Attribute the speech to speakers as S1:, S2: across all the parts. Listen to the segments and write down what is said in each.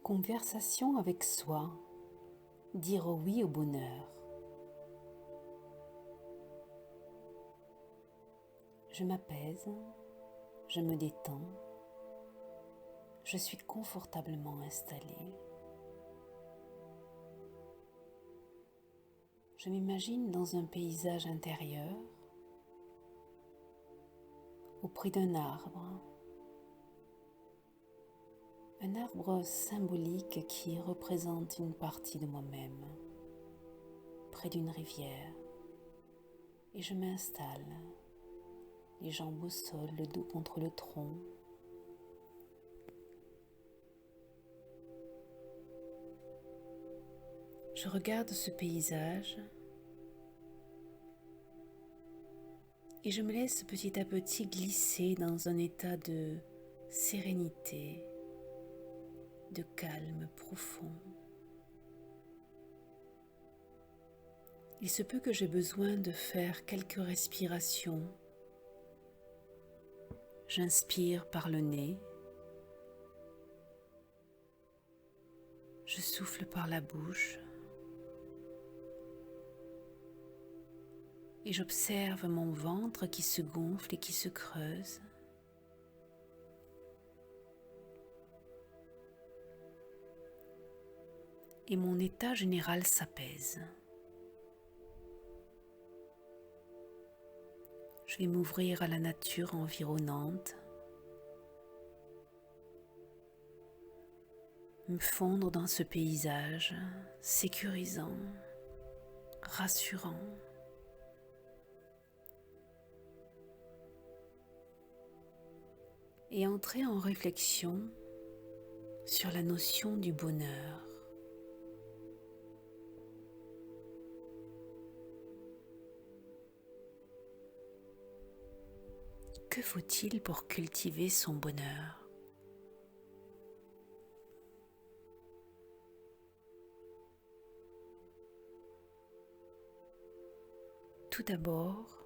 S1: Conversation avec soi, dire oui au bonheur. Je m'apaise, je me détends, je suis confortablement installée. Je m'imagine dans un paysage intérieur, auprès d'un arbre symbolique qui représente une partie de moi-même, près d'une rivière, et je m'installe, les jambes au sol, le dos contre le tronc. Je regarde ce paysage et je me laisse petit à petit glisser dans un état de sérénité, de calme profond. Il se peut que j'ai besoin de faire quelques respirations. J'inspire par le nez, je souffle par la bouche et j'observe mon ventre qui se gonfle et qui se creuse. Et mon état général s'apaise. Je vais m'ouvrir à la nature environnante, me fondre dans ce paysage sécurisant, rassurant. Et entrer en réflexion sur la notion du bonheur. Que faut-il pour cultiver son bonheur ? Tout d'abord,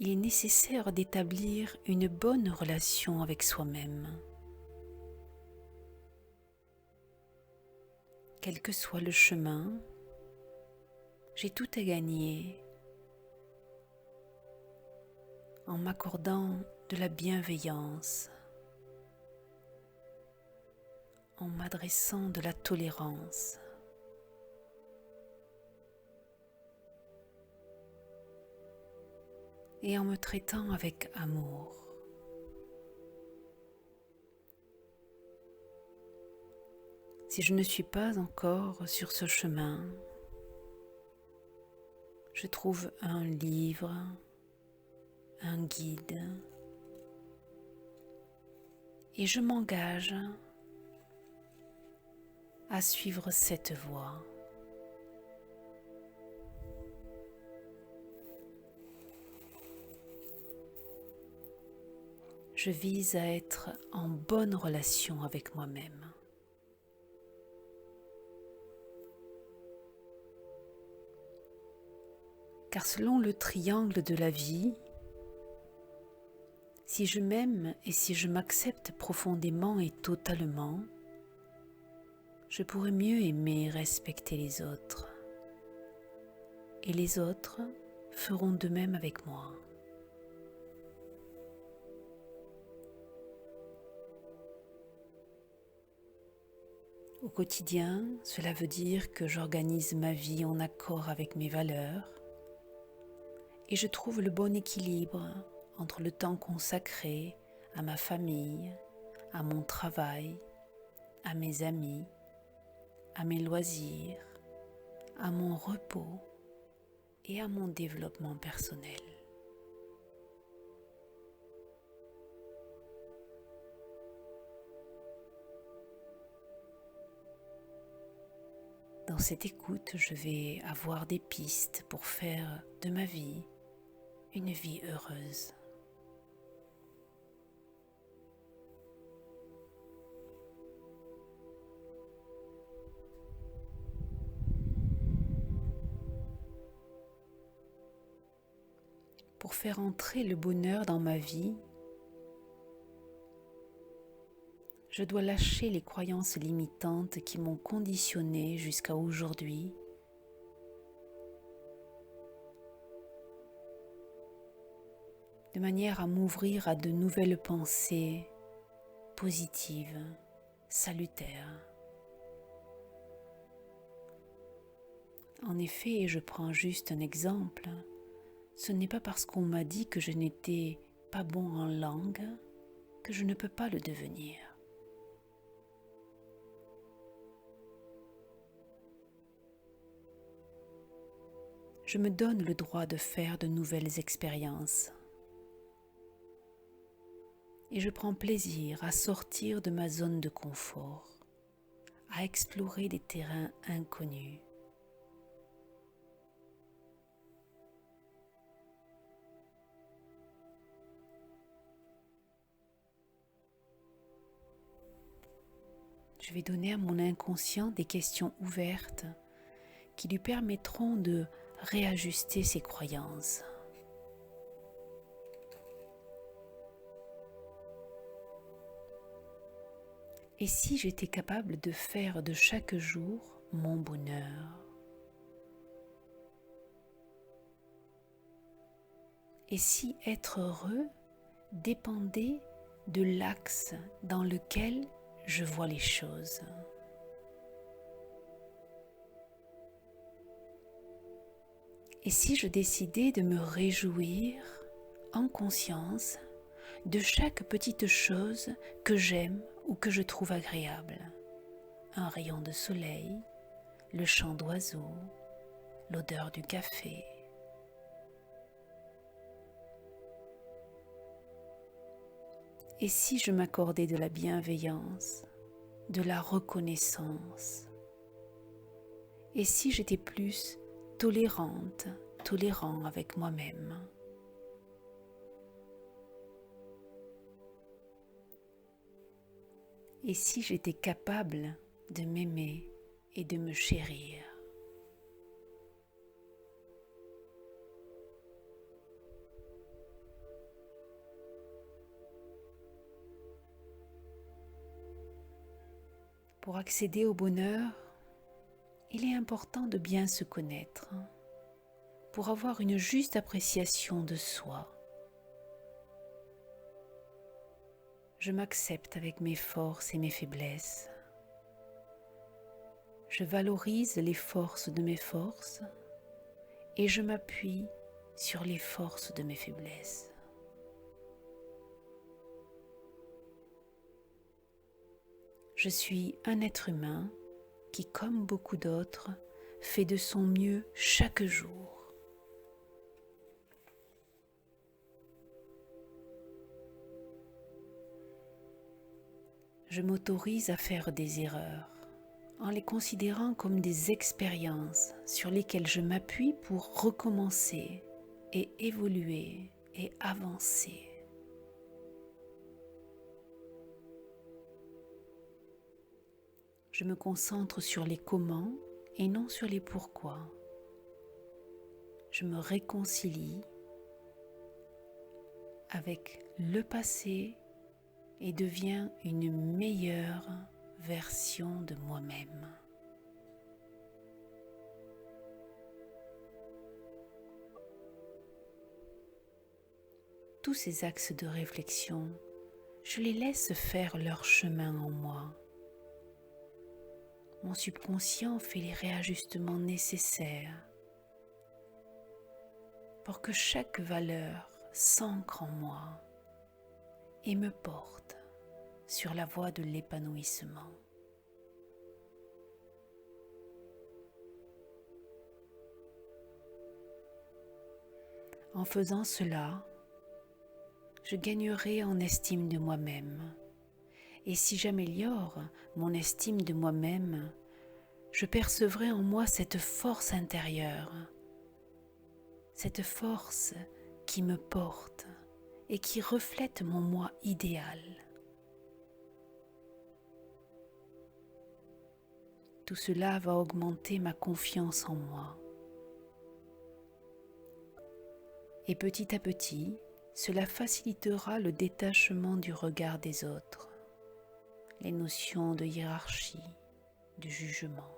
S1: il est nécessaire d'établir une bonne relation avec soi-même. Quel que soit le chemin, j'ai tout à gagner en m'accordant de la bienveillance, en m'adressant de la tolérance. Et en me traitant avec amour. Si je ne suis pas encore sur ce chemin, je trouve un livre, un guide, et je m'engage à suivre cette voie. Je vise à être en bonne relation avec moi-même. Car selon le triangle de la vie, si je m'aime et si je m'accepte profondément et totalement, je pourrai mieux aimer et respecter les autres. Et les autres feront de même avec moi. Au quotidien, cela veut dire que j'organise ma vie en accord avec mes valeurs et je trouve le bon équilibre entre le temps consacré à ma famille, à mon travail, à mes amis, à mes loisirs, à mon repos et à mon développement personnel. Dans cette écoute, je vais avoir des pistes pour faire de ma vie une vie heureuse. Pour faire entrer le bonheur dans ma vie, Je dois lâcher les croyances limitantes qui m'ont conditionné jusqu'à aujourd'hui, de manière à m'ouvrir à de nouvelles pensées positives, salutaires. En effet, je prends juste un exemple, ce n'est pas parce qu'on m'a dit que je n'étais pas bon en langue que je ne peux pas le devenir. Je me donne le droit de faire de nouvelles expériences. Et je prends plaisir à sortir de ma zone de confort, à explorer des terrains inconnus. Je vais donner à mon inconscient des questions ouvertes qui lui permettront de réajuster ses croyances. Et si j'étais capable de faire de chaque jour mon bonheur? Et si être heureux dépendait de l'axe dans lequel je vois les choses? Et si je décidais de me réjouir en conscience de chaque petite chose que j'aime ou que je trouve agréable? Un rayon de soleil, le chant d'oiseaux, l'odeur du café. Et si je m'accordais de la bienveillance, de la reconnaissance? Et si j'étais plus tolérante, tolérant avec moi-même? Et si j'étais capable de m'aimer et de me chérir? Pour accéder au bonheur, il est important de bien se connaître, pour avoir une juste appréciation de soi. Je m'accepte avec mes forces et mes faiblesses. Je valorise les forces de mes forces et je m'appuie sur les forces de mes faiblesses. Je suis un être humain qui, comme beaucoup d'autres, fait de son mieux chaque jour. Je m'autorise à faire des erreurs en les considérant comme des expériences sur lesquelles je m'appuie pour recommencer et évoluer et avancer. Je me concentre sur les comment et non sur les pourquoi. Je me réconcilie avec le passé et deviens une meilleure version de moi-même. Tous ces axes de réflexion, je les laisse faire leur chemin en moi. Mon subconscient fait les réajustements nécessaires pour que chaque valeur s'ancre en moi et me porte sur la voie de l'épanouissement. En faisant cela, je gagnerai en estime de moi-même. Et si j'améliore mon estime de moi-même, je percevrai en moi cette force intérieure, cette force qui me porte et qui reflète mon moi idéal. Tout cela va augmenter ma confiance en moi. Et petit à petit, cela facilitera le détachement du regard des autres, les notions de hiérarchie, de jugement.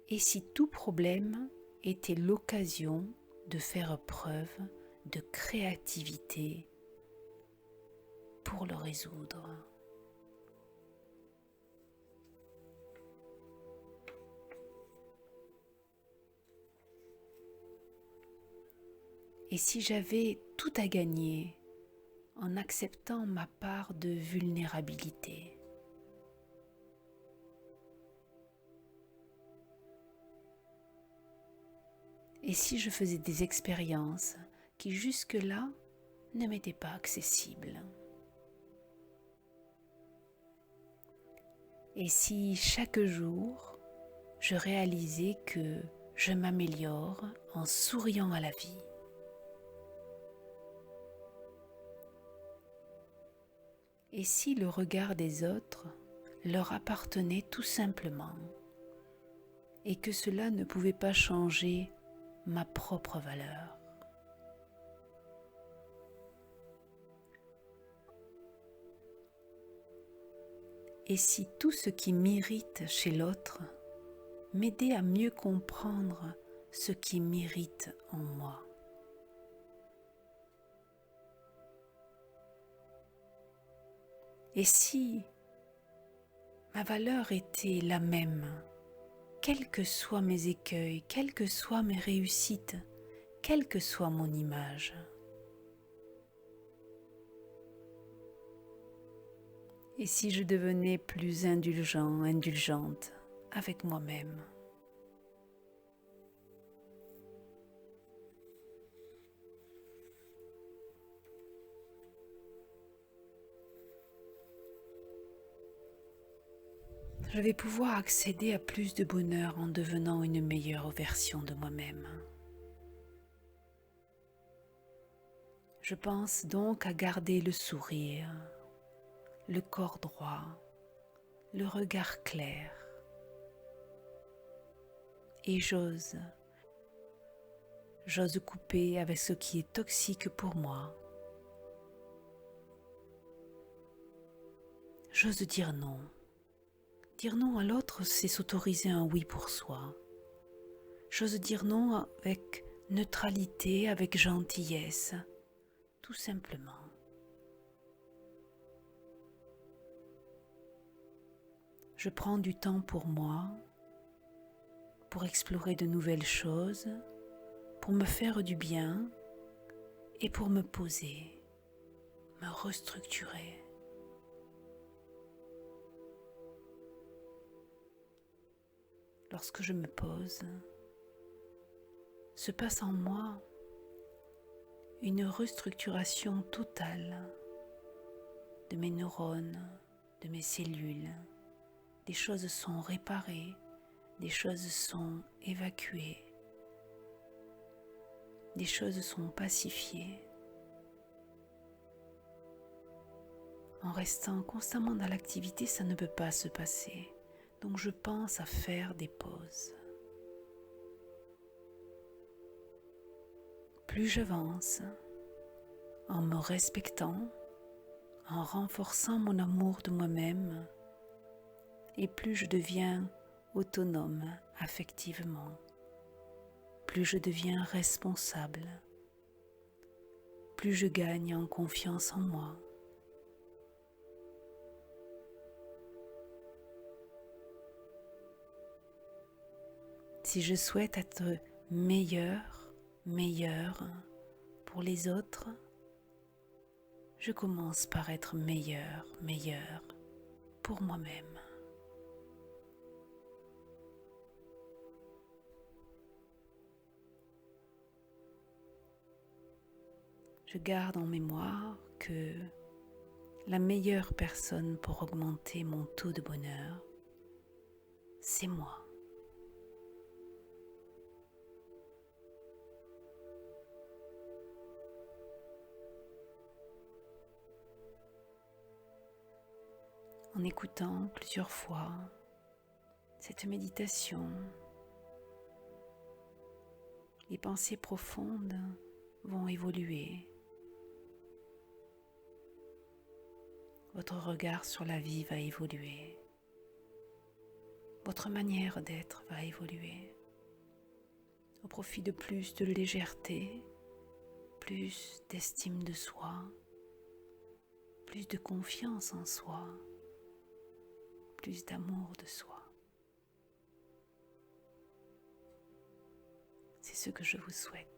S1: Et si tout problème était l'occasion de faire preuve de créativité pour le résoudre. Et si j'avais tout à gagner en acceptant ma part de vulnérabilité? Et si je faisais des expériences qui jusque-là ne m'étaient pas accessibles? Et si chaque jour, je réalisais que je m'améliore en souriant à la vie? Et si le regard des autres leur appartenait tout simplement et que cela ne pouvait pas changer ma propre valeur? Et si tout ce qui m'irrite chez l'autre m'aidait à mieux comprendre ce qui m'irrite en moi? Et si ma valeur était la même, quels que soient mes écueils, quelles que soient mes réussites, quelle que soit mon image? Et si je devenais plus indulgent, indulgente avec moi-même? Je vais pouvoir accéder à plus de bonheur en devenant une meilleure version de moi-même. Je pense donc à garder le sourire, le corps droit, le regard clair. Et j'ose couper avec ce qui est toxique pour moi. J'ose dire non. Dire non à l'autre, c'est s'autoriser un oui pour soi. J'ose dire non avec neutralité, avec gentillesse, tout simplement. Je prends du temps pour moi, pour explorer de nouvelles choses, pour me faire du bien et pour me poser, me restructurer. Lorsque je me pose, se passe en moi une restructuration totale de mes neurones, de mes cellules. Des choses sont réparées, des choses sont évacuées, des choses sont pacifiées. En restant constamment dans l'activité, ça ne peut pas se passer. Donc je pense à faire des pauses. Plus j'avance, en me respectant, en renforçant mon amour de moi-même, et plus je deviens autonome affectivement, plus je deviens responsable, plus je gagne en confiance en moi. Si je souhaite être meilleure pour les autres, je commence par être meilleure pour moi-même. Je garde en mémoire que la meilleure personne pour augmenter mon taux de bonheur, c'est moi. En écoutant plusieurs fois cette méditation, les pensées profondes vont évoluer votre regard sur la vie va évoluer. Votre manière d'être va évoluer au profit de plus de légèreté, plus d'estime de soi, plus de confiance en soi, plus d'amour de soi. C'est ce que je vous souhaite.